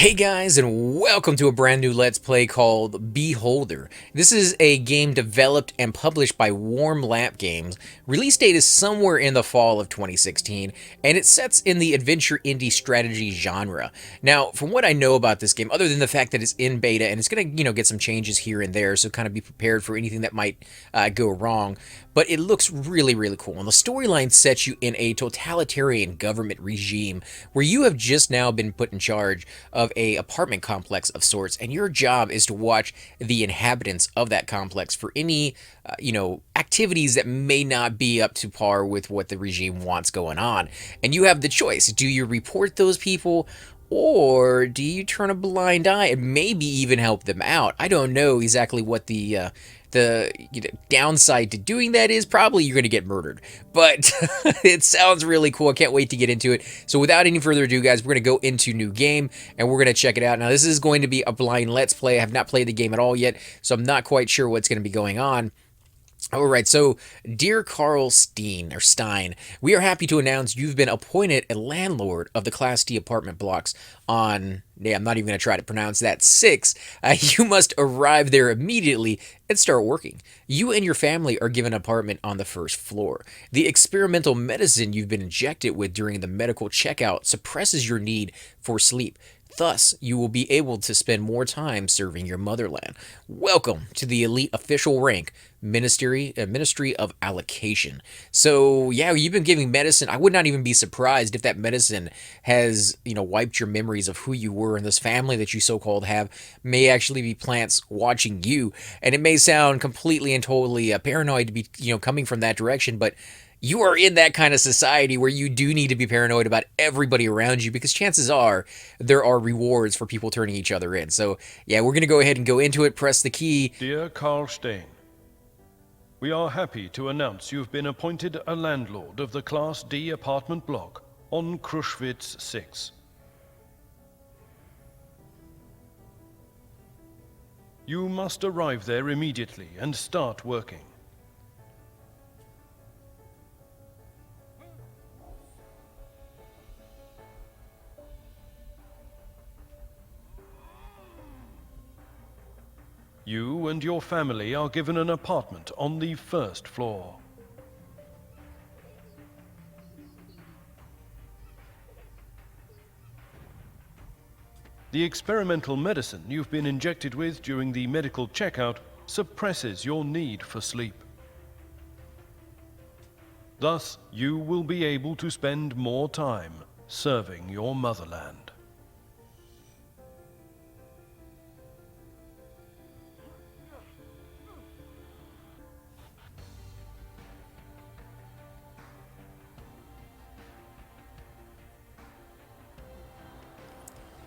Hey guys, and welcome to a brand new Let's Play called Beholder. This is a game developed and published by Warm Lamp Games. Release date is somewhere in the fall of 2016, and it sets in the adventure indie strategy genre. Now, from what I know about this game, other than the fact that it's in beta and it's going to, get some changes here and there, so kind of be prepared for anything that might go wrong, but it looks really, really cool. And the storyline sets you in a totalitarian government regime where you have just now been put in charge of a apartment complex of sorts, and your job is to watch the inhabitants of that complex for any, activities that may not be up to par with what the regime wants going on. And you have the choice. Do you report those people, or do you turn a blind eye and maybe even help them out? I don't know exactly what the downside to doing that is. Probably you're going to get murdered, but it sounds really cool. I can't wait to get into it. So without any further ado, guys, we're going to go into new game and we're going to check it out. Now, this is going to be a blind let's play. I have not played the game at all yet, so I'm not quite sure what's going to be going on. All right, so dear Carl Stein, we are happy to announce you've been appointed a landlord of the Class D apartment blocks on, I'm not even going to try to pronounce that, 6. You must arrive there immediately and start working. You and your family are given an apartment on the first floor. The experimental medicine you've been injected with during the medical checkout suppresses your need for sleep. Thus, you will be able to spend more time serving your motherland. Welcome to the elite official rank, Ministry of Allocation. So, yeah, you've been giving medicine. I would not even be surprised if that medicine has, wiped your memories of who you were, and this family that you so-called have may actually be plants watching you. And it may sound completely and totally paranoid to be, coming from that direction, but you are in that kind of society where you do need to be paranoid about everybody around you, because chances are there are rewards for people turning each other in. So, yeah, we're going to go ahead and go into it. Press the key. Dear Carl Stein, we are happy to announce you've been appointed a landlord of the Class D apartment block on Kruszwitz 6. You must arrive there immediately and start working. You and your family are given an apartment on the first floor. The experimental medicine you've been injected with during the medical checkout suppresses your need for sleep. Thus, you will be able to spend more time serving your motherland.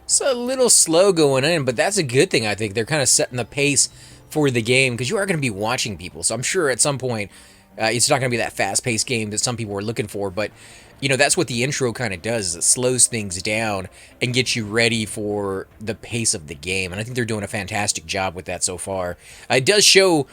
It's a little slow going in, but that's a good thing, I think. They're kind of setting the pace for the game, because you are going to be watching people. So I'm sure at some point, it's not going to be that fast-paced game that some people are looking for, but, that's what the intro kind of does, is it slows things down and gets you ready for the pace of the game. And I think they're doing a fantastic job with that so far. It does show,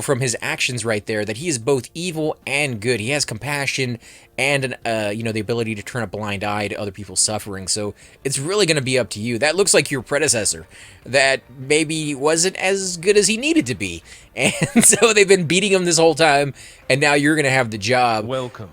from his actions right there, that he is both evil and good. He has compassion and, the ability to turn a blind eye to other people's suffering. So it's really going to be up to you. That looks like your predecessor that maybe wasn't as good as he needed to be. And so they've been beating him this whole time, and now you're going to have the job. Welcome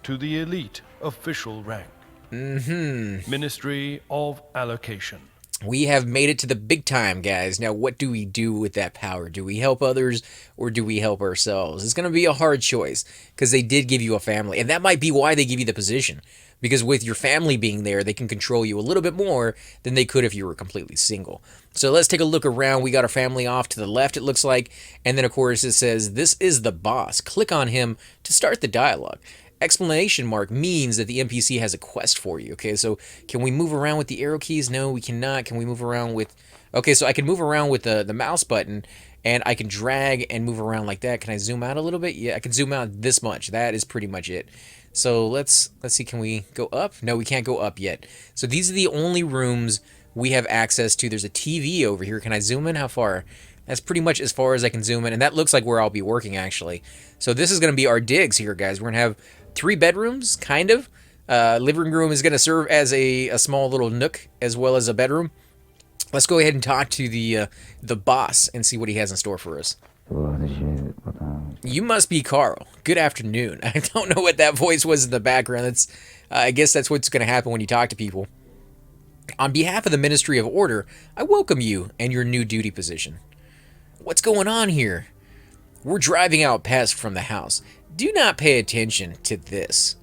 to the elite official rank. Ministry of Allocation. We have made it to the big time, guys. Now, what do we do with that power? Do we help others, or do we help ourselves? It's going to be a hard choice, because they did give you a family. And that might be why they give you the position. Because with your family being there, they can control you a little bit more than they could if you were completely single. So let's take a look around. We got our family off to the left, it looks like. And then, of course, it says, "This is the boss." Click on him to start the dialogue. Exclamation mark means that the NPC has a quest for you. Okay, so can we move around with the arrow keys? No, we cannot. Can we move around with... Okay, so I can move around with the mouse button, and I can drag and move around like that. Can I zoom out a little bit? Yeah, I can zoom out this much. That is pretty much it. So let's see, can we go up? No, we can't go up yet. So these are the only rooms we have access to. There's a TV over here. Can I zoom in? How far? That's pretty much as far as I can zoom in, and that looks like where I'll be working, actually. So this is going to be our digs here, guys. We're going to have 3 bedrooms, kind of. Living room is going to serve as a small little nook as well as a bedroom. Let's go ahead and talk to the boss and see what he has in store for us. You must be Carl. Good afternoon. I don't know what that voice was in the background. I guess that's what's going to happen when you talk to people. On behalf of the Ministry of Order, I welcome you and your new duty position. What's going on here? We're driving out pests from the house. Do not pay attention to this.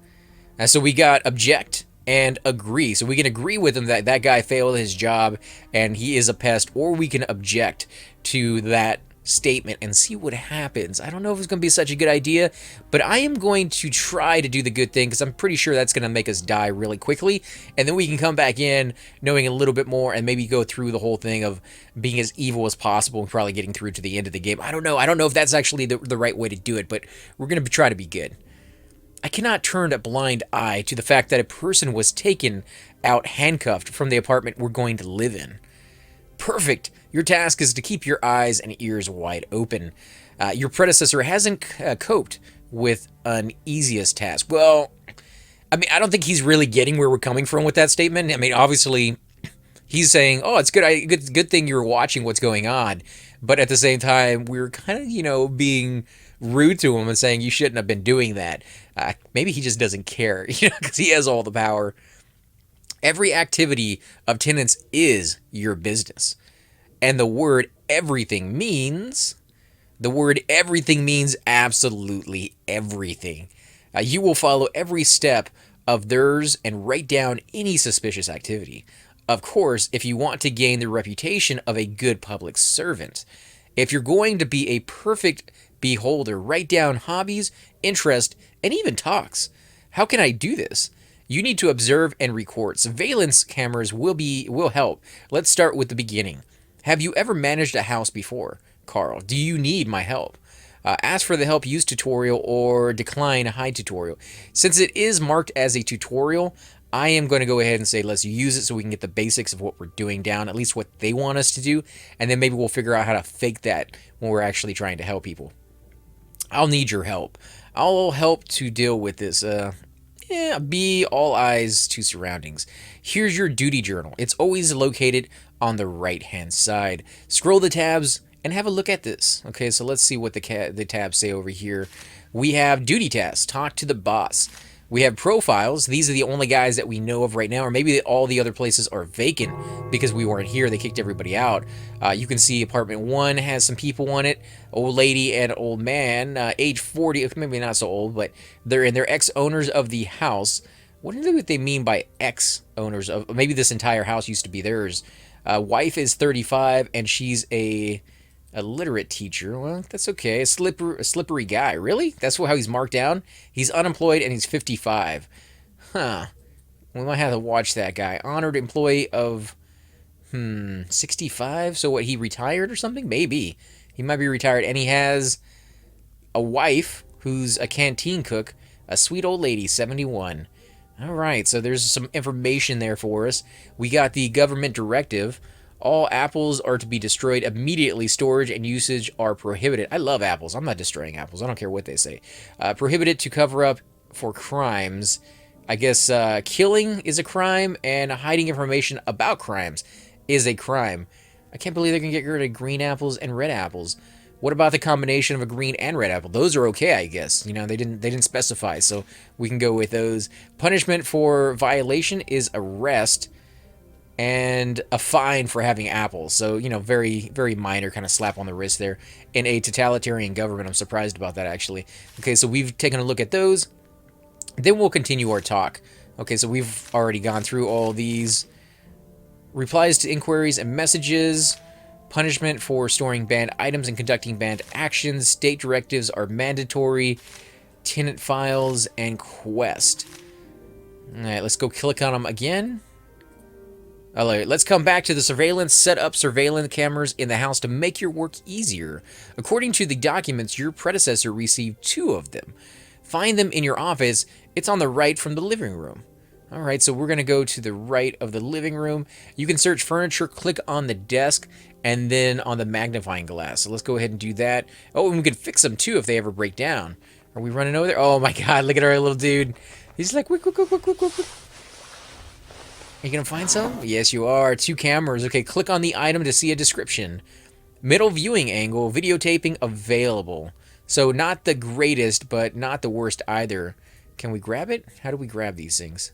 So we got object and agree. So we can agree with him that that guy failed his job and he is a pest, or we can object to that statement and see what happens. I don't know if it's going to be such a good idea, but I am going to try to do the good thing because I'm pretty sure that's going to make us die really quickly, and then we can come back in knowing a little bit more and maybe go through the whole thing of being as evil as possible and probably getting through to the end of the game. I don't know if that's actually the right way to do it, but we're going to try to be good. I cannot turn a blind eye to the fact that a person was taken out handcuffed from the apartment we're going to live in. Perfect. Your task is to keep your eyes and ears wide open. Your predecessor hasn't coped with an easiest task. Well, I mean, I don't think he's really getting where we're coming from with that statement. I mean, obviously, he's saying, "Oh, it's good thing you're watching what's going on," but at the same time, we're kind of, being rude to him and saying you shouldn't have been doing that. Maybe he just doesn't care, because he has all the power. Every activity of tenants is your business. And the word everything means absolutely everything. You will follow every step of theirs and write down any suspicious activity. Of course, if you want to gain the reputation of a good public servant. If you're going to be a perfect beholder, write down hobbies, interest, and even talks. How can I do this? You need to observe and record. Surveillance cameras will help. Let's start with the beginning. Have you ever managed a house before, Carl? Do you need my help? Ask for the help use tutorial or decline hide tutorial. Since it is marked as a tutorial, I am going to go ahead and say let's use it so we can get the basics of what we're doing down, at least what they want us to do, and then maybe we'll figure out how to fake that when we're actually trying to help people. I'll need your help. I'll help to deal with this. Be all eyes to surroundings. Here's your duty journal. It's always located on the right-hand side. Scroll the tabs and have a look at this. Okay, so let's see what the tabs say over here. We have duty tasks. Talk to the boss. We have profiles. These are the only guys that we know of right now, or maybe all the other places are vacant because we weren't here. They kicked everybody out. You can see apartment 1 has some people on it. Old lady and old man, age 40, maybe not so old, but they're ex-owners of the house. What do they mean by ex-owners of? Maybe this entire house used to be theirs. Wife is 35, and she's a literate teacher. Well, that's okay. A slippery guy. Really? That's how he's marked down? He's unemployed and he's 55. Huh. We might have to watch that guy. Honored employee of 65? So what, he retired or something? Maybe. He might be retired. And he has a wife who's a canteen cook, a sweet old lady, 71. All right, so there's some information there for us. We got the government directive. All apples are to be destroyed immediately. Storage and usage are prohibited. I love apples. I'm not destroying apples. I don't care what they say. Prohibited to cover up for crimes. I guess killing is a crime, and hiding information about crimes is a crime. I can't believe they're going to get rid of green apples and red apples. What about the combination of a green and red apple? Those are okay, I guess. They didn't specify, so we can go with those. Punishment for violation is arrest and a fine for having apples. So, very, very minor kind of slap on the wrist there. In a totalitarian government, I'm surprised about that, actually. Okay, so we've taken a look at those. Then we'll continue our talk. Okay, so we've already gone through all these. Replies to inquiries and messages. Punishment for storing banned items and conducting banned actions. State directives are mandatory. Tenant files and quest. All right, let's go click on them again. All right, let's come back to the surveillance. Set up surveillance cameras in the house to make your work easier. According to the documents, your predecessor received 2 of them. Find them in your office. It's on the right from the living room. All right, so we're going to go to the right of the living room. You can search furniture, click on the desk, and then on the magnifying glass. So let's go ahead and do that. Oh, and we can fix them too if they ever break down. Are we running over there? Oh my God, look at our little dude. He's like, quick, quick, quick, quick, quick, quick. Are you gonna find some? Yes, you are. 2 cameras. Okay, click on the item to see a description. Middle viewing angle, videotaping available. So not the greatest, but not the worst either. Can we grab it? How do we grab these things?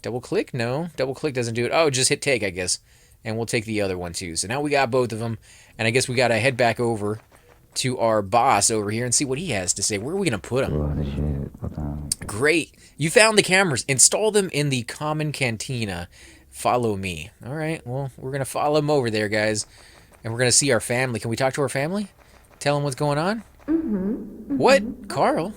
Double click? No. Double click doesn't do it. Oh, just hit take, I guess. And we'll take the other one too. So now we got both of them. And I guess we gotta head back over to our boss over here and see what he has to say. Where are we gonna put him? Great. You found the cameras. Install them in the common cantina. Follow me. All right. Well, we're gonna follow him over there, guys. And we're gonna see our family. Can we talk to our family? Tell them what's going on? What? Carl?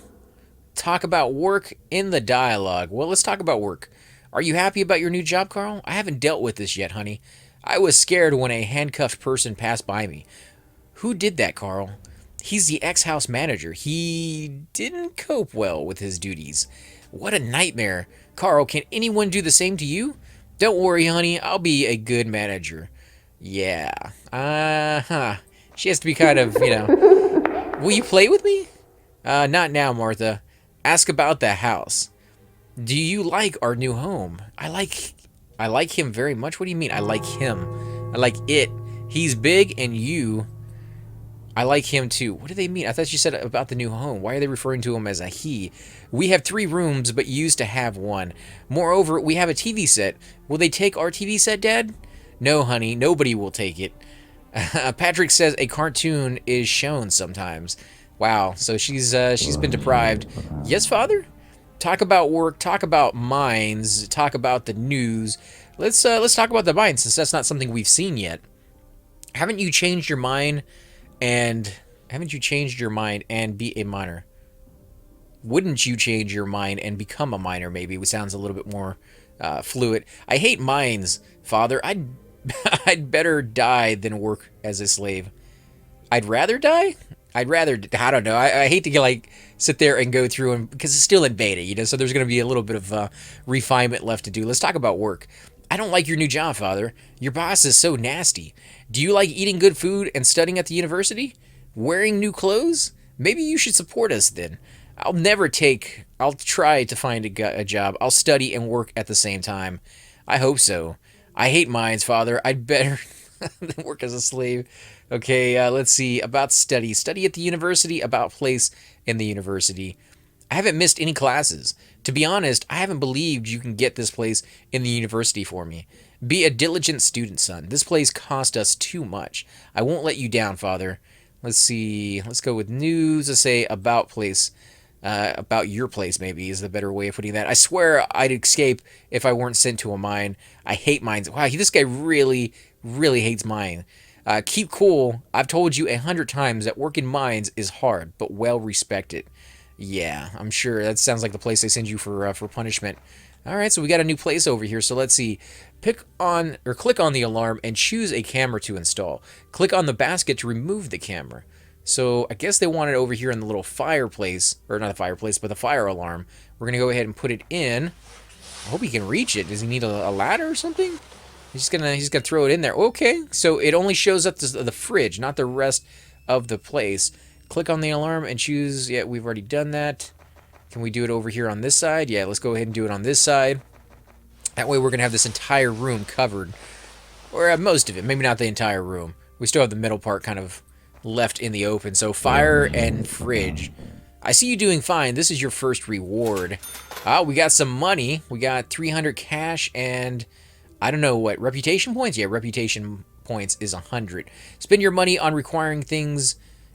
Talk about work in the dialogue. Well, let's talk about work. Are you happy about your new job, Carl? I haven't dealt with this yet, honey. I was scared when a handcuffed person passed by me. Who did that, Carl? He's the ex-house manager. He didn't cope well with his duties. What a nightmare. Carl, can anyone do the same to you? Don't worry, honey. I'll be a good manager. Yeah. She has to be kind of, Will you play with me? Not now, Martha. Ask about the house. Do you like our new home? I like him very much. What do you mean? I like him. I like it. He's big and you. I like him too. What do they mean? I thought you said about the new home. Why are they referring to him as a he? We have 3 rooms, but used to have 1. Moreover, we have a TV set. Will they take our TV set, Dad? No, honey. Nobody will take it. Patrick says a cartoon is shown sometimes. Wow. So she's been deprived. Yes, Father? Talk about work. Talk about mines. Talk about the news. Let's talk about the mines since that's not something we've seen yet. Haven't you changed your mind? And be a miner? Wouldn't you change your mind and become a miner, maybe? It sounds a little bit more fluid. I hate mines, Father. I'd better die than work as a slave. I'd rather die? I don't know. I hate to sit there and go through and because it's still in beta, so there's going to be a little bit of refinement left to do. Let's talk about work. I don't like your new job, Father. Your boss is so nasty. Do you like eating good food and studying at the university? Wearing new clothes? Maybe you should support us then. I'll try to find a job. I'll study and work at the same time. I hope so. I hate mines, Father. I'd better than work as a slave. Okay, let's see. About study. Study at the university. About place in the university. I haven't missed any classes. To be honest, I haven't believed you can get this place in the university for me. Be a diligent student, son. This place cost us too much. I won't let you down, Father. Let's see. Let's go with news. Let's say about place. About your place, maybe, is the better way of putting that. I swear I'd escape if I weren't sent to a mine. I hate mines. Wow, this guy really, really hates mine. Keep cool. I've told you 100 times that work in mines is hard, but well respected. Yeah, I'm sure. That sounds like the place they send you for punishment. All right, so we got a new place over here. So let's see. Click on the alarm and choose a camera to install. Click on the basket to remove the camera. So I guess they want it over here in the little fireplace, or not the fireplace, but the fire alarm. We're gonna go ahead and put it in. I hope he can reach it. Does he need a ladder or something? He's gonna throw it in there. Okay, so it only shows up the fridge, not the rest of the place. Click on the alarm and choose. Yeah, we've already done that. Can we do it over here on this side? Yeah, let's go ahead and do it on this side. That way we're going to have this entire room covered. Or most of it. Maybe not the entire room. We still have the middle part kind of left in the open. So fire and fridge. I see you doing fine. This is your first reward. We got some money. We got 300 cash and I don't know what. Reputation points? Yeah, reputation points is 100. Spend your money on requiring things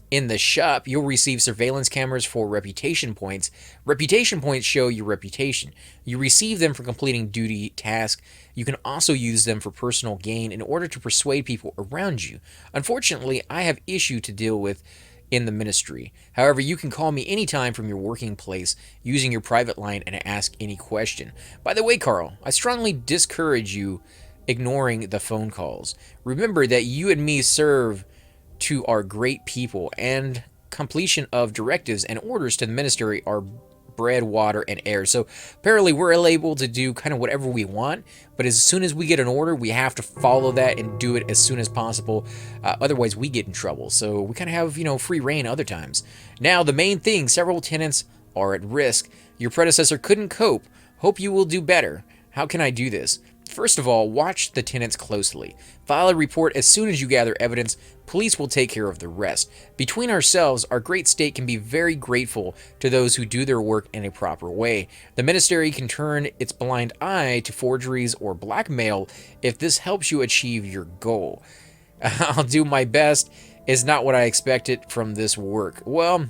in the shop. You'll receive surveillance cameras for reputation points. Reputation points show your reputation. You receive them for completing duty tasks. You can also use them for personal gain in order to persuade people around you. Unfortunately, I have issue to deal with in the ministry. However, you can call me anytime from your working place using your private line and ask any question. By the way, Carl, I strongly discourage you ignoring the phone calls. Remember that you and me serve to our great people, and completion of directives and orders to the ministry are bread, water, and air. So apparently we're able to do kind of whatever we want, but as soon as we get an order, we have to follow that and do it as soon as possible. Otherwise, we get in trouble. So we kind of have, free reign other times. Now, the main thing, several tenants are at risk. Your predecessor couldn't cope. Hope you will do better. How can I do this? First of all, watch the tenants closely. File a report as soon as you gather evidence. Police will take care of the rest. Between ourselves, our great state can be very grateful to those who do their work in a proper way. The ministry can turn its blind eye to forgeries or blackmail if this helps you achieve your goal. I'll do my best is not what I expected from this work. Well,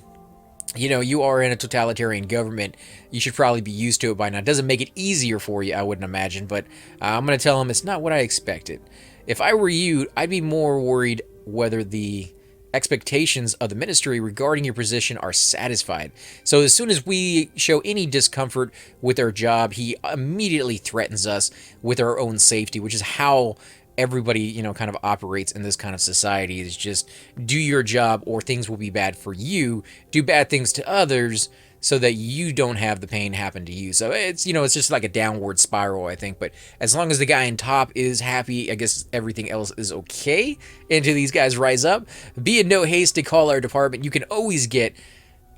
you know, you are in a totalitarian government. You should probably be used to it by now. It doesn't make it easier for you, I wouldn't imagine, but I'm going to tell him it's not what I expected. If I were you, I'd be more worried whether the expectations of the ministry regarding your position are satisfied. So as soon as we show any discomfort with our job, he immediately threatens us with our own safety, which is how everybody, you know, kind of operates in this kind of society. Is just do your job or things will be bad for you. Do bad things to others so that you don't have the pain happen to you. So it's, you know, it's just like a downward spiral, I think. But as long as the guy in top is happy, I guess everything else is okay until these guys rise up. Be in no haste to call our department. You can always get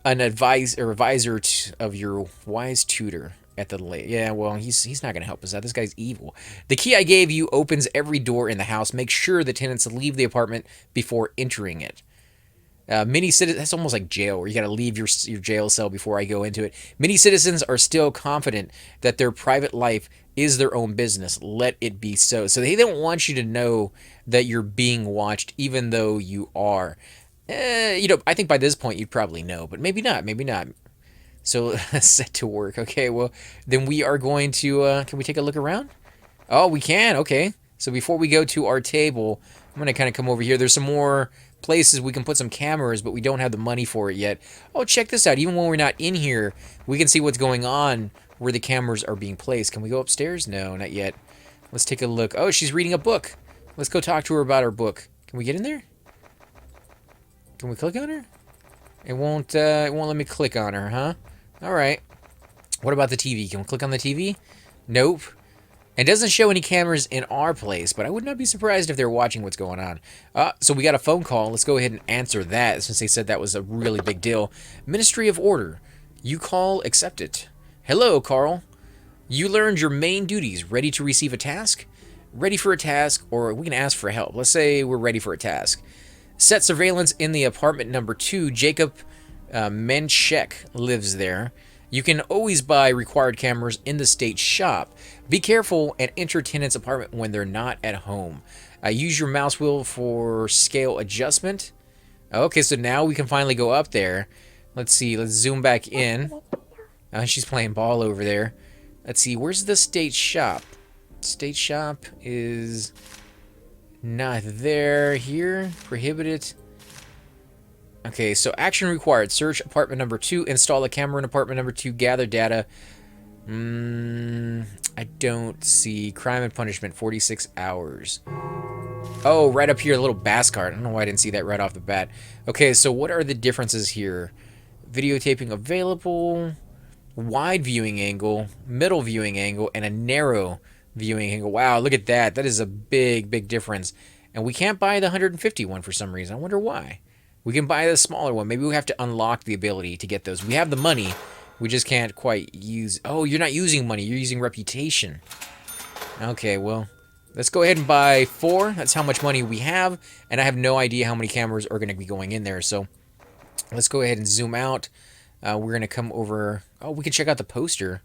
an advisor of your wise tutor at the lake. Yeah, well, he's not going to help us out. This guy's evil. The key I gave you opens every door in the house. Make sure the tenants leave the apartment before entering it. Many citizens, that's almost like jail, where you got to leave your jail cell before I go into it. Many citizens are still confident that their private life is their own business. Let it be so. So they don't want you to know that you're being watched, even though you are. You know, I think by this point you'd probably know, but maybe not. Maybe not. So set to work. Okay, well, then we are going to, can we take a look around? Oh, we can. Okay. So before we go to our table, I'm going to kind of come over here. There's some more places we can put some cameras, but we don't have the money for it yet. Oh, check this out. Even when we're not in here, we can see what's going on where the cameras are being placed. Can we go upstairs? No, not yet. Let's take a look. Oh, she's reading a book. Let's go talk to her about her book. Can we get in there? Can we click on her? It won't let me click on her, huh? All right. What about the TV? Can we click on the TV? Nope. It doesn't show any cameras in our place, but I would not be surprised if they're watching what's going on. So we got a phone call. Let's go ahead and answer that, since they said that was a really big deal. Ministry of Order. You call, accept it. Hello, Carl. You learned your main duties. Ready to receive a task? Ready for a task, or we can ask for help. Let's say we're ready for a task. Set surveillance in the apartment number 2. Jacob Menchek lives there. You can always buy required cameras in the state shop. Be careful and enter tenant's apartment when they're not at home. Use your mouse wheel for scale adjustment. Okay, so now we can finally go up there. Let's see, let's zoom back in. She's playing ball over there. Let's see, where's the state shop? State shop is not there. Here, prohibited. Okay, so action required. Search apartment number 2. Install a camera in apartment number 2. Gather data. I don't see. Crime and punishment, 46 hours. Oh, right up here, a little bass card. I don't know why I didn't see that right off the bat. Okay, so what are the differences here? Videotaping available. Wide viewing angle. Middle viewing angle. And a narrow viewing angle. Wow, look at that. That is a big, big difference. And we can't buy the 150 one for some reason. I wonder why. We can buy the smaller one. Maybe we have to unlock the ability to get those. We have the money. We just can't quite use... Oh, you're not using money. You're using reputation. Okay, well, let's go ahead and buy 4. That's how much money we have. And I have no idea how many cameras are going to be going in there. So let's go ahead and zoom out. We're going to come over... Oh, we can check out the poster.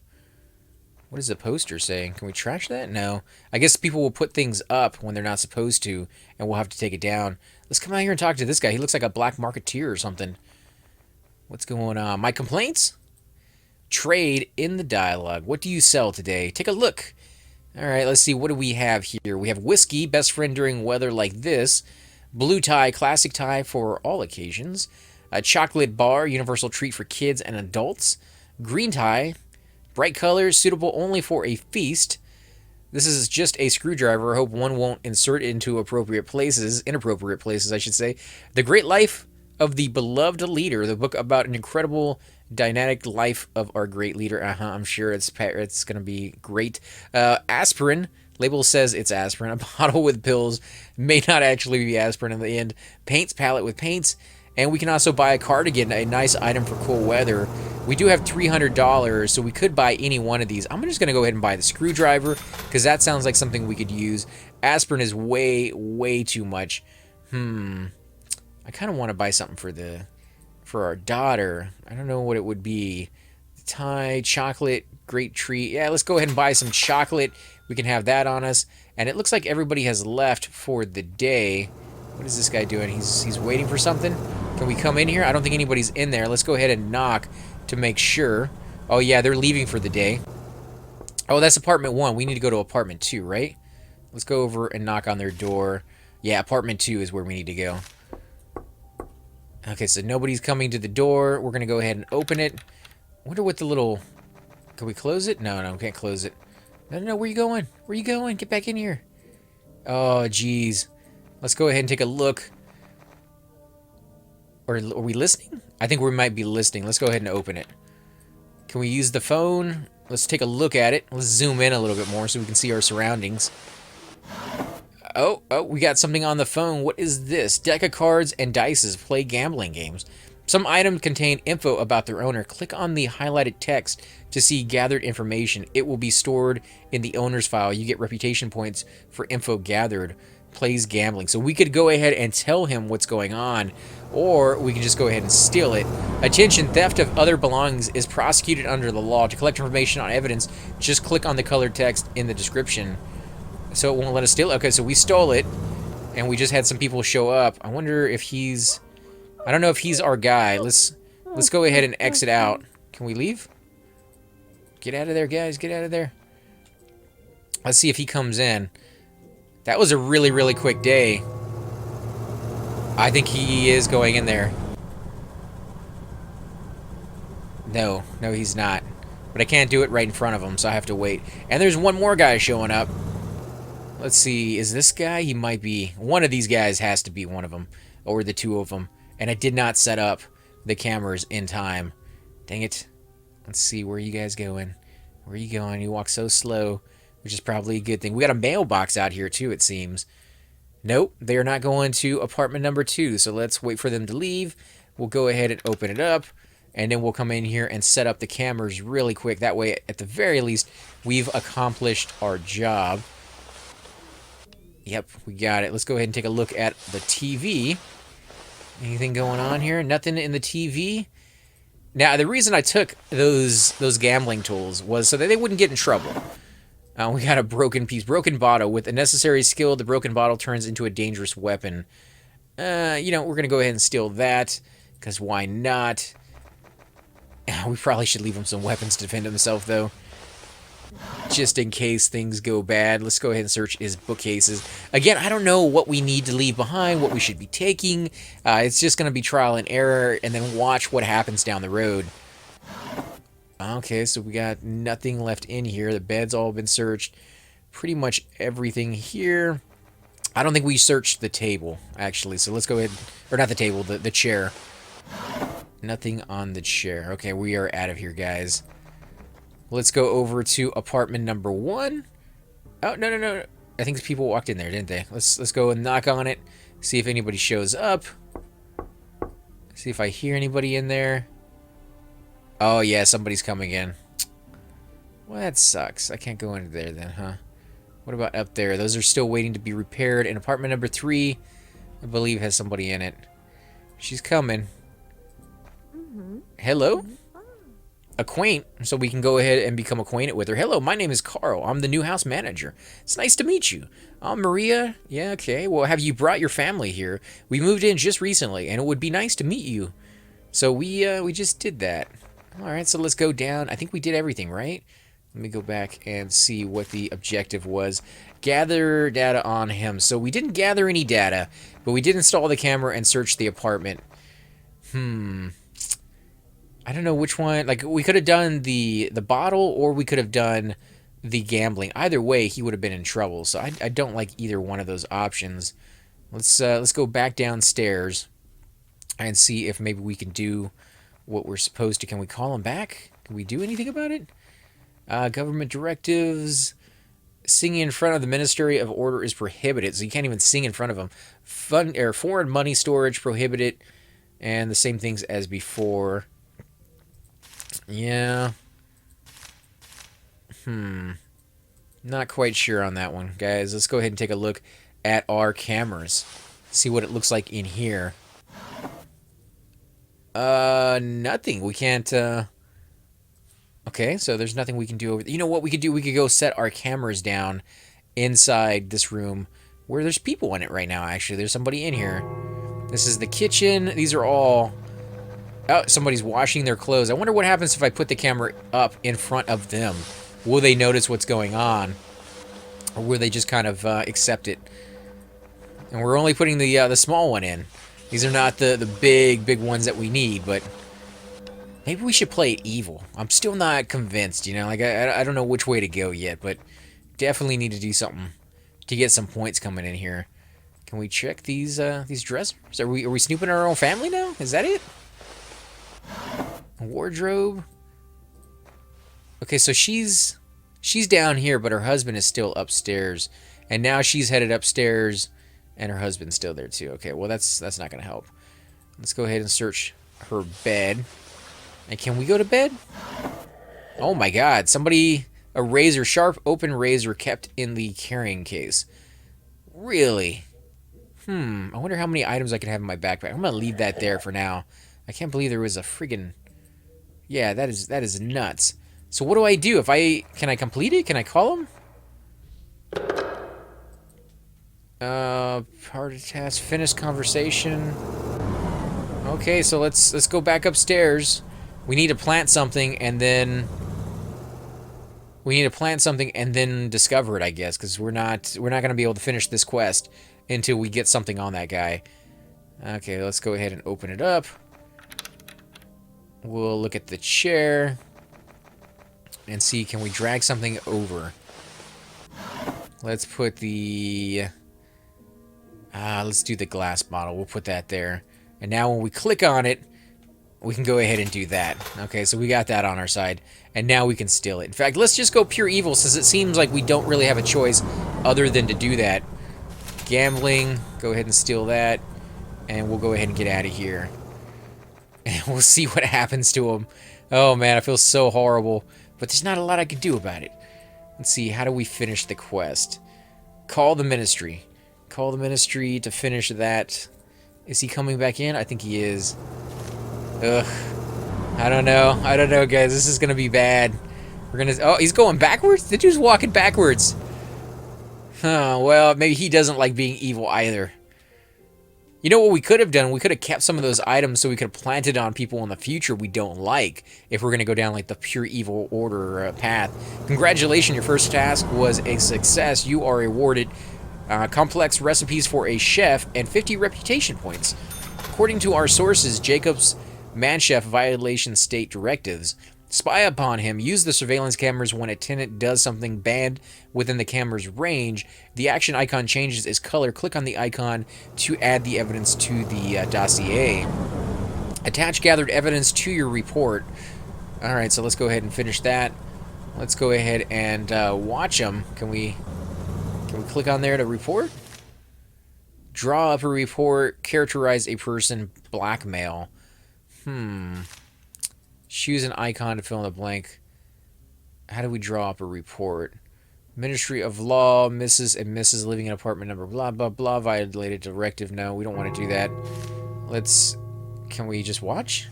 What is the poster saying? Can we trash that? No. I guess people will put things up when they're not supposed to, and we'll have to take it down. Let's come out here and talk to this guy. He looks like a black marketeer or something. What's going on? My complaints? Trade in the dialogue. What do you sell today? Take a look. All right, let's see. What do we have here? We have whiskey, best friend during weather like this. Blue tie, classic tie for all occasions. A chocolate bar, universal treat for kids and adults. Green tie, bright colors, suitable only for a feast. This is just a screwdriver. I hope one won't insert it into inappropriate places, I should say. The Great Life of the Beloved Leader, the book about an incredible dynamic life of our great leader. I'm sure it's going to be great. Aspirin. Label says it's aspirin. A bottle with pills may not actually be aspirin in the end. Paints palette with paints. And we can also buy a cardigan, a nice item for cool weather. We do have $300, so we could buy any one of these. I'm just going to go ahead and buy the screwdriver, because that sounds like something we could use. Aspirin is way, way too much. I kind of want to buy something for our daughter. I don't know what it would be. Thai, chocolate, great treat. Yeah, let's go ahead and buy some chocolate. We can have that on us. And it looks like everybody has left for the day. What is this guy doing? He's waiting for something? Can we come in here? I don't think anybody's in there. Let's go ahead and knock to make sure. Oh, yeah, they're leaving for the day. Oh, that's apartment 1. We need to go to apartment 2, right? Let's go over and knock on their door. Yeah, apartment 2 is where we need to go. Okay, so nobody's coming to the door. We're going to go ahead and open it. Wonder what the little... Can we close it? No, we can't close it. No, where you going? Where you going? Get back in here. Oh, jeez. Let's go ahead and take a look. Or are we listening? I think we might be listening. Let's go ahead and open it. Can we use the phone? Let's take a look at it. Let's zoom in a little bit more so we can see our surroundings. Oh, we got something on the phone. What is this? Deck of cards and dices. Play gambling games. Some items contain info about their owner. Click on the highlighted text to see gathered information. It will be stored in the owner's file. You get reputation points for info gathered. Plays gambling. So we could go ahead and tell him what's going on, or we can just go ahead and steal it. Attention, theft of other belongings is prosecuted under the law. To collect information on evidence, just click on the colored text in the description. So it won't let us steal it. Okay, so we stole it, and we just had some people show up. I wonder if he's... I don't know if he's our guy. Let's go ahead and exit out. Can we leave? Get out of there, guys. Get out of there. Let's see if he comes in. That was a really, really quick day. I think he is going in there. No, he's not. But I can't do it right in front of him, so I have to wait. And there's one more guy showing up. Let's see. Is this guy? He might be. One of these guys has to be one of them. Or the two of them. And I did not set up the cameras in time. Dang it. Let's see. Where are you guys going? Where are you going? You walk so slow, which is probably a good thing. We got a mailbox out here, too, it seems. Nope. They are not going to apartment number 2. So let's wait for them to leave. We'll go ahead and open it up. And then we'll come in here and set up the cameras really quick. That way, at the very least, we've accomplished our job. Yep, we got it. Let's go ahead and take a look at the TV. Anything going on here? Nothing in the TV. Now, the reason I took those gambling tools was so that they wouldn't get in trouble. We got a broken piece, broken bottle. With a necessary skill, the broken bottle turns into a dangerous weapon. You know, we're going to go ahead and steal that, because why not? We probably should leave him some weapons to defend himself, though. Just in case things go bad. Let's go ahead and search his bookcases. Again, I don't know what we need to leave behind, what we should be taking. It's just going to be trial and error, and then watch what happens down the road. Okay, so we got nothing left in here. The bed's all been searched. Pretty much everything here. I don't think we searched the table, actually. So let's go ahead... Or not the table, the chair. Nothing on the chair. Okay, we are out of here, guys. Let's go over to apartment number 1. Oh, no. I think people walked in there, didn't they? Let's go and knock on it. See if anybody shows up. See if I hear anybody in there. Oh, yeah, somebody's coming in. Well, that sucks. I can't go into there then, huh? What about up there? Those are still waiting to be repaired. And apartment number 3, I believe, has somebody in it. She's coming. Hello? Acquaint, so we can go ahead and become acquainted with her. Hello, my name is Carl. I'm the new house manager. It's nice to meet you. I'm Maria. Yeah, okay. Well, have you brought your family here? We moved in just recently, and it would be nice to meet you. So we just did that. All right, so let's go down. I think we did everything, right? Let me go back and see what the objective was. Gather data on him. So we didn't gather any data, but we did install the camera and search the apartment. I don't know which one. Like, we could have done the bottle, or we could have done the gambling. Either way, he would have been in trouble. So I don't like either one of those options. Let's go back downstairs and see if maybe we can do what we're supposed to. Can we call him back? Can we do anything about it? Government directives. Singing in front of the Ministry of Order is prohibited, so you can't even sing in front of them. Foreign money storage prohibited, and the same things as before. Yeah. Not quite sure on that one, guys. Let's go ahead and take a look at our cameras. See what it looks like in here. Nothing. We can't, Okay, so there's nothing we can do over there. You know what we could do? We could go set our cameras down inside this room where there's people in it right now, actually. There's somebody in here. This is the kitchen. These are all... Oh, somebody's washing their clothes. I wonder what happens if I put the camera up in front of them. Will they notice what's going on? Or will they just kind of accept it? And we're only putting the small one in. These are not the big ones that we need, but... Maybe we should play it evil. I'm still not convinced, you know? Like, I don't know which way to go yet, but definitely need to do something to get some points coming in here. Can we check these dressers? Are we snooping our own family now? Is that it? Wardrobe. Okay, so she's down here, but her husband is still upstairs, and now she's headed upstairs, and her husband's still there too. Okay, well that's not gonna help. Let's go ahead and search her bed. And can we go to bed? Oh my God! Somebody, a razor, sharp open razor kept in the carrying case. Really? I wonder how many items I could have in my backpack. I'm gonna leave that there for now. I can't believe there was a friggin'... Yeah, that is nuts. So what do I do? Can I complete it? Can I call him? Part of task, finish conversation. Okay, so let's go back upstairs. We need to plant something and then discover it, I guess, because we're not gonna be able to finish this quest until we get something on that guy. Okay, let's go ahead and open it up. We'll look at the chair and see, can we drag something over? Let's put the... let's do the glass bottle. We'll put that there. And now when we click on it, we can go ahead and do that. Okay, so we got that on our side. And now we can steal it. In fact, let's just go pure evil, since it seems like we don't really have a choice other than to do that. Gambling, go ahead and steal that. And we'll go ahead and get out of here. And we'll see what happens to him. Oh man, I feel so horrible. But there's not a lot I can do about it. Let's see, how do we finish the quest? Call the ministry. Call the ministry to finish that. Is he coming back in? I think he is. Ugh. I don't know, guys. This is gonna be bad. We're gonna... Oh, he's going backwards? The dude's walking backwards. Huh, well, maybe he doesn't like being evil either. You know what we could have done? We could have kept some of those items so we could have planted on people in the future we don't like, if we're going to go down like the pure evil order path. Congratulations, your first task was a success. You are awarded complex recipes for a chef and 50 reputation points. According to our sources, Jacob's man chef violation state directives. Spy upon him. Use the surveillance cameras when a tenant does something banned within the camera's range. The action icon changes its color. Click on the icon to add the evidence to the dossier. Attach gathered evidence to your report. Alright, so let's go ahead and finish that. Let's go ahead and watch them. Can we click on there to report? Draw up a report. Characterize a person. Blackmail. Choose an icon to fill in the blank. How do we draw up a report? Ministry of Law, Mrs. and Mrs. living in apartment number blah blah blah, violated directive. No, we don't want to do that. Can we just watch?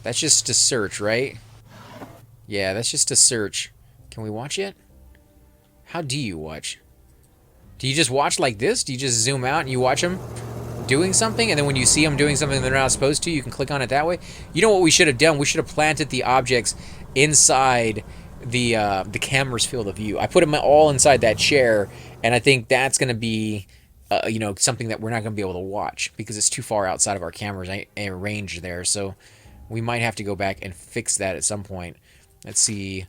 That's just to search, right? Yeah, that's just to search. Can we watch it? How do you watch? Do you just watch like this? Do you just zoom out and you watch them doing something, and then when you see them doing something they're not supposed to, you can click on it that way? You know what we should have done? We should have planted the objects inside the camera's field of view. I put them all inside that chair, and I think that's going to be, you know, something that we're not going to be able to watch because it's too far outside of our camera's range there. So we might have to go back and fix that at some point. Let's see.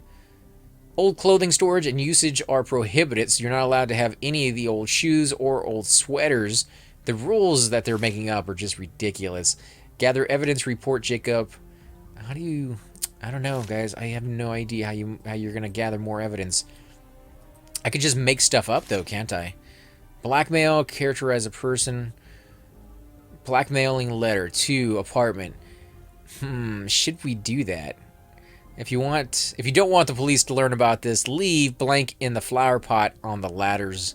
Old clothing storage and usage are prohibited, so you're not allowed to have any of the old shoes or old sweaters. The rules that they're making up are just ridiculous. Gather evidence, report Jacob. How do you... I don't know, guys. I have no idea how you're going to gather more evidence. I could just make stuff up, though, can't I? Blackmail, characterize a person. Blackmailing letter to apartment. Should we do that? If you don't want the police to learn about this, leave blank in the flower pot on the ladders.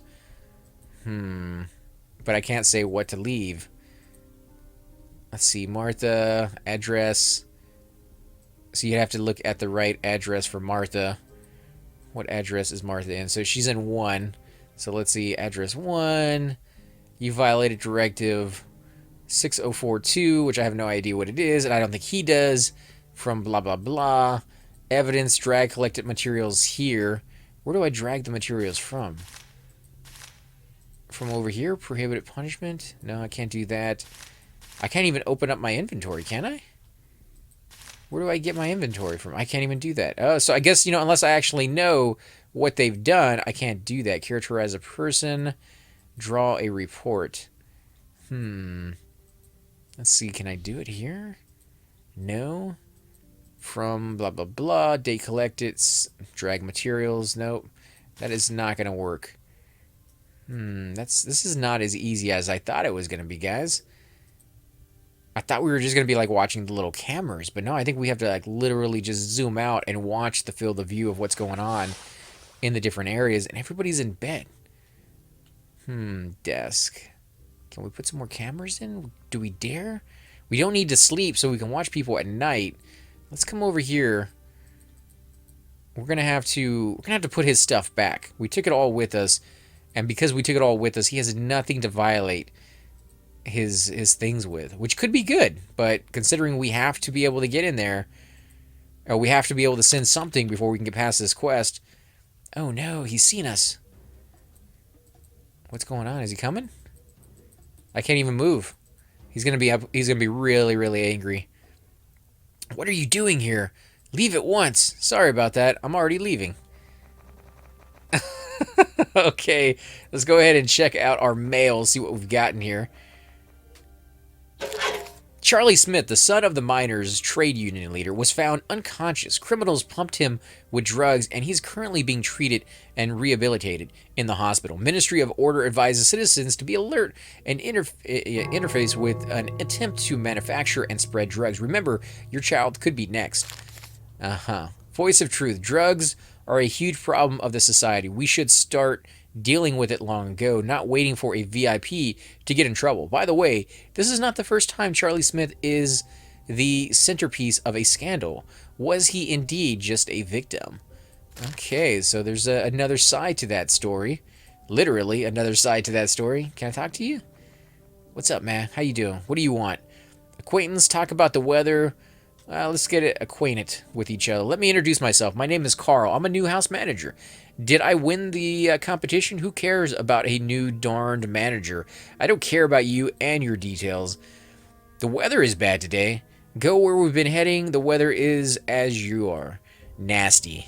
But I can't say what to leave. Let's see, Martha, address. So you have to look at the right address for Martha. What address is Martha in? So she's in 1. So let's see, address 1. You violated Directive 6042, which I have no idea what it is, and I don't think he does. From blah, blah, blah. Evidence, drag collected materials here. Where do I drag the materials from? From over here? Prohibited punishment? No, I can't do that. I can't even open up my inventory, can I? Where do I get my inventory from? I can't even do that. Oh, so I guess, unless I actually know what they've done, I can't do that. Characterize a person. Draw a report. Let's see, can I do it here? No. From blah, blah, blah. Date collected. Drag materials. Nope. That is not going to work. This is not as easy as I thought it was going to be, guys. I thought we were just going to be like watching the little cameras, but no, I think we have to like literally just zoom out and watch the field of view of what's going on in the different areas, and everybody's in bed. Desk. Can we put some more cameras in? Do we dare? We don't need to sleep so we can watch people at night. Let's come over here. We're gonna have to put his stuff back. We took it all with us, and because we took it all with us, he has nothing to violate his things with, which could be good, but considering we have to be able to get in there, or we have to be able to send something before we can get past this quest. Oh no, he's seen us. What's going on? Is he coming? I can't even move. He's gonna be really, really angry. What are you doing here? Leave at once. Sorry about that. I'm already leaving. Okay, let's go ahead and check out our mail, see what we've gotten here. Charlie Smith, the son of the miners' trade union leader, was found unconscious. Criminals pumped him with drugs, and he's currently being treated and rehabilitated in the hospital. Ministry of Order advises citizens to be alert and interface with an attempt to manufacture and spread drugs. Remember, your child could be next. Voice of Truth. Drugs are a huge problem of the society. We should start dealing with it long ago, not waiting for a VIP to get in trouble. By the way, this is not the first time Charlie Smith is the centerpiece of a scandal. Was he indeed just a victim? Okay, so there's another side to that story. Literally, another side to that story. Can I talk to you? What's up, man? How you doing? What do you want? Acquaintance, talk about the weather. Let's get acquainted with each other. Let me introduce myself. My name is Carl. I'm a new house manager. Did I win the competition? Who cares about a new darned manager? I don't care about you and your details. The weather is bad today. Go where we've been heading. The weather is as you are. Nasty.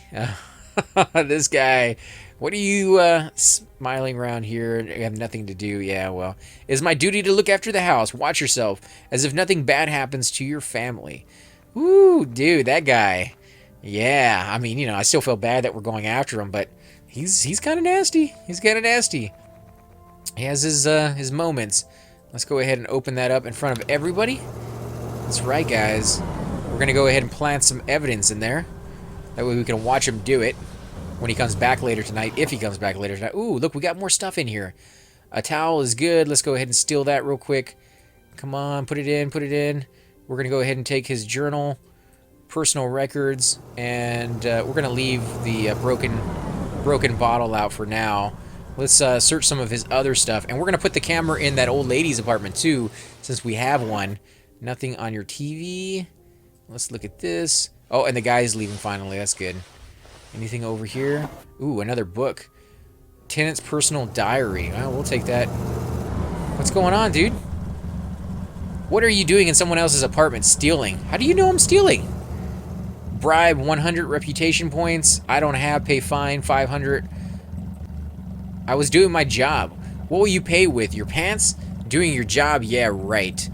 This guy. What are you smiling around here? I have nothing to do. Yeah, well. It's my duty to look after the house. Watch yourself. As if nothing bad happens to your family. Ooh, dude, that guy. Yeah, I mean, I still feel bad that we're going after him, but he's kind of nasty. He's kind of nasty. He has his moments. Let's go ahead and open that up in front of everybody. That's right, guys. We're going to go ahead and plant some evidence in there. That way we can watch him do it when he comes back later tonight, if he comes back later tonight. Ooh, look, we got more stuff in here. A towel is good. Let's go ahead and steal that real quick. Come on, put it in, put it in. We're going to go ahead and take his journal, personal records, and we're going to leave the broken bottle out for now. Let's search some of his other stuff, and we're going to put the camera in that old lady's apartment too, since we have one. Nothing on your TV. Let's look at this. Oh, and the guy's leaving finally. That's good. Anything over here? Ooh, another book. Tenant's personal diary. Well, we'll take that. What's going on, dude? What are you doing in someone else's apartment? Stealing. How do you know I'm stealing? Bribe 100 reputation points. I don't have. Pay fine 500. I was doing my job. What will you pay with? Your pants? Doing your job? Yeah, right.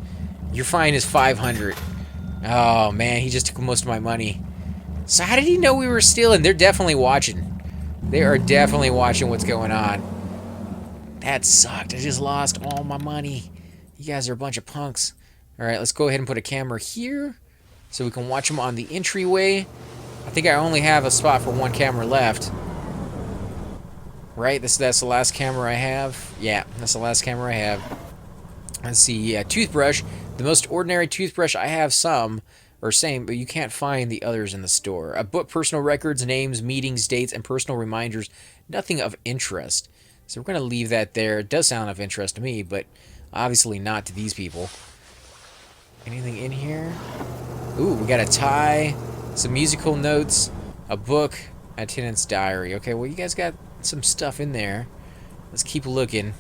Your fine is 500. Oh, man. He just took most of my money. So how did he know we were stealing? They're definitely watching. They are definitely watching what's going on. That sucked. I just lost all my money. You guys are a bunch of punks. All right, let's go ahead and put a camera here so we can watch them on the entryway. I think I only have a spot for one camera left. Right? That's the last camera I have. Yeah, that's the last camera I have. Let's see. Yeah, toothbrush. The most ordinary toothbrush. I have some, or same, but you can't find the others in the store. A book, personal records, names, meetings, dates, and personal reminders. Nothing of interest. So we're going to leave that there. It does sound of interest to me, but obviously not to these people. Anything in here? Ooh, we got a tie, some musical notes, a book, a tenant's diary. Okay, well, you guys got some stuff in there. Let's keep looking.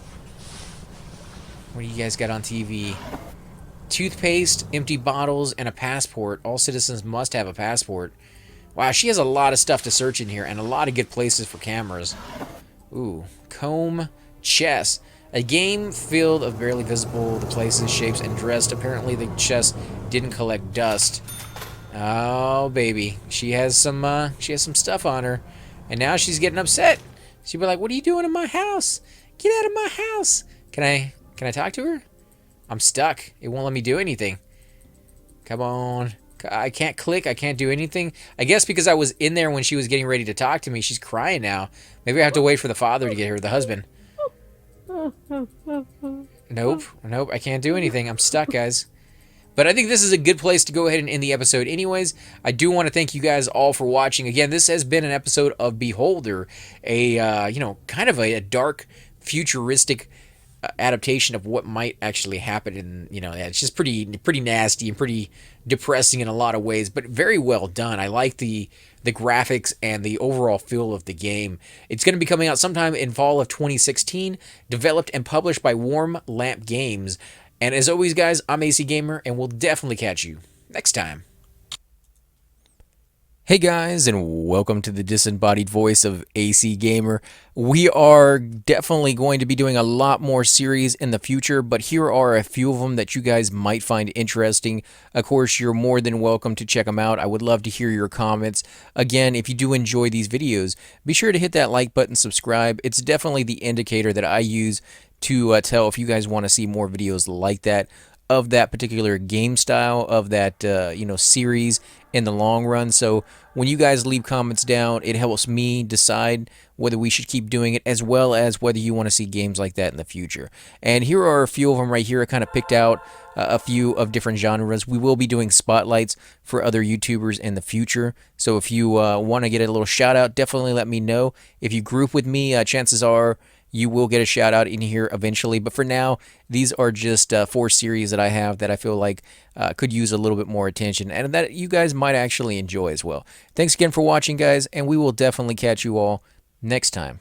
What do you guys got on TV? Toothpaste, empty bottles, and a passport. All citizens must have a passport. Wow, she has a lot of stuff to search in here, and a lot of good places for cameras. Ooh, comb, chess. A game filled of barely visible the places, shapes, and dressed. Apparently the chess didn't collect dust. Oh, baby. She has some stuff on her. And now she's getting upset. She'll be like, what are you doing in my house? Get out of my house. Can I talk to her? I'm stuck. It won't let me do anything. Come on. I can't click. I can't do anything. I guess because I was in there when she was getting ready to talk to me. She's crying now. Maybe I have to wait for the father to get her, the husband. Nope. Nope. I can't do anything. I'm stuck, guys. But I think this is a good place to go ahead and end the episode anyways. I do want to thank you guys all for watching. Again, this has been an episode of Beholder, a kind of a dark, futuristic adaptation of what might actually happen. And it's just pretty nasty and pretty depressing in a lot of ways, but very well done. I like the graphics and the overall feel of the game. It's going to be coming out sometime in fall of 2016, developed and published by Warm Lamp Games. And as always, guys, I'm AC Gamer, and we'll definitely catch you next time. Hey guys, and welcome to the disembodied voice of AC Gamer. We are definitely going to be doing a lot more series in the future, but here are a few of them that you guys might find interesting. Of course, you're more than welcome to check them out. I would love to hear your comments. Again, if you do enjoy these videos, be sure to hit that like button, subscribe. It's definitely the indicator that I use to tell if you guys want to see more videos like that, of that particular game style, of that series in the long run. So when you guys leave comments down, it helps me decide whether we should keep doing it, as well as whether you want to see games like that in the future. And here are a few of them right here. I kind of picked out a few of different genres. We will be doing spotlights for other YouTubers in the future. So if you want to get a little shout out, definitely let me know. If you group with me, chances are you will get a shout out in here eventually. But for now, these are just 4 series that I have that I feel like could use a little bit more attention, and that you guys might actually enjoy as well. Thanks again for watching, guys, and we will definitely catch you all next time.